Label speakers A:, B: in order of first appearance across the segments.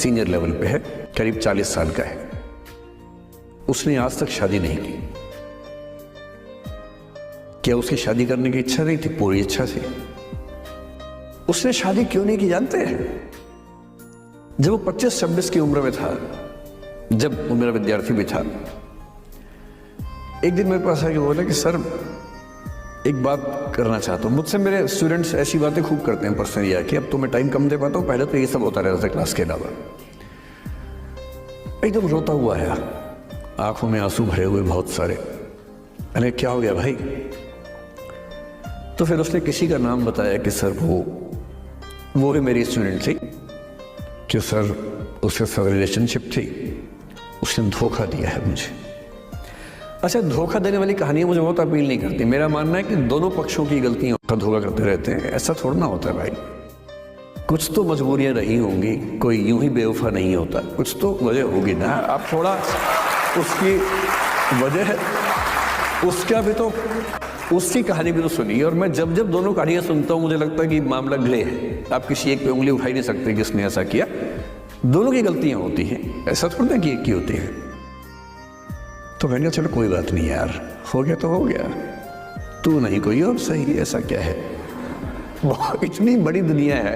A: Senior level पे है, करीब 40 साल का है। उसने आज तक शादी नहीं की। क्या उसकी शादी करने की इच्छा नहीं थी? पूरी इच्छा थी। उसने शादी क्यों नहीं की जानते हैं? जब वो 25-26 की उम्र में था, जब वो मेरा विद्यार्थी भी था, एक दिन मेरे पास आके बोला कि सर एक बात करना चाहता हूँ। मुझसे मेरे स्टूडेंट्स ऐसी बातें खूब करते हैं पर्सनली आके, अब तो मैं टाइम कम दे पाता हूँ, पहले तो ये सब होता रहता था क्लास के अलावा। एकदम रोता हुआ है, आंखों में आंसू भरे हुए बहुत सारे। अरे क्या हो गया भाई? तो फिर उसने किसी का नाम बताया कि सर वो भी मेरी स्टूडेंट थी, कि सर उसके साथ रिलेशनशिप थी, उसने धोखा दिया है मुझे। अच्छा, धोखा देने वाली कहानियां मुझे बहुत अपील नहीं करती। मेरा मानना है कि दोनों पक्षों की गलतियां का धोखा करते रहते हैं, ऐसा थोड़ा ना होता है भाई। कुछ तो मजबूरियां रही होंगी, कोई यूं ही बेवफा नहीं होता, कुछ तो वजह होगी ना। आप थोड़ा उसकी वजह, उसका भी तो, उसकी कहानी भी तो सुनिए। और मैं जब जब दोनों कहानियां सुनता हूं मुझे लगता है कि मामला ग्रे है। आप किसी एक पे उंगली उठाई नहीं सकते किसने ऐसा किया। दोनों की गलतियां होती हैं, ऐसा थोड़ा ना कि एक की होती है। तो मैंने कहा चलो कोई बात नहीं यार, हो गया तो हो गया, तू नहीं कोई और सही, ऐसा क्या है। इतनी बड़ी दुनिया है,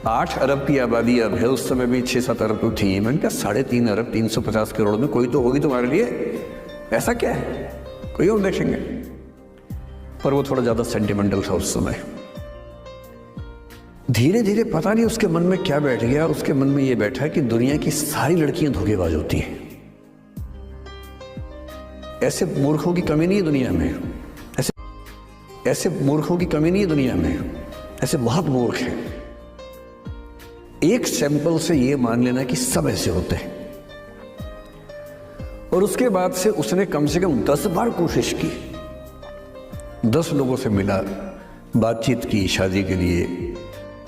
A: 8 अरब की आबादी अब है, उस समय भी 6-7 अरब तो थी। मैंने कहा 3.5 अरब 350 करोड़ में कोई तो होगी तुम्हारे लिए, ऐसा क्या है, कोई और देखेंगे। पर वो थोड़ा ज्यादा सेंटिमेंटल था उस समय। धीरे धीरे पता नहीं उसके मन में क्या बैठ गया, उसके मन में ये बैठा कि दुनिया की सारी लड़कियां धोखेबाज होती हैं। ऐसे मूर्खों की कमी नहीं है दुनिया में, ऐसे मूर्खों की कमी नहीं है दुनिया में, ऐसे बहुत मूर्ख हैं। एक सैंपल से ये मान लेना कि सब ऐसे होते हैं। और उसके बाद से उसने कम से कम 10 बार कोशिश की, 10 लोगों से मिला, बातचीत की शादी के लिए।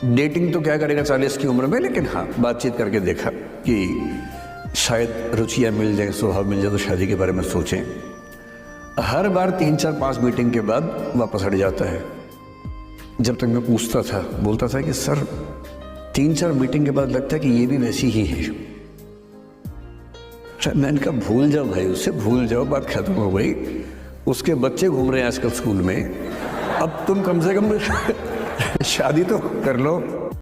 A: डेटिंग तो क्या करेगा 40 की उम्र में, लेकिन हाँ बातचीत करके देखा कि शायद रुचियां मिल जाए, स्वभाव मिल जाए, तो शादी के बारे में सोचें। हर बार 3-4-5 मीटिंग के बाद वापस हट जाता है। जब तक मैं पूछता था, बोलता था कि सर 3-4 मीटिंग के बाद लगता है कि ये भी वैसी ही है। मैंने कहा भूल जाओ भाई, उससे भूल जाओ, बात खत्म हो गई। उसके बच्चे घूम रहे हैं आजकल स्कूल में, अब तुम कम से कम शादी तो कर लो।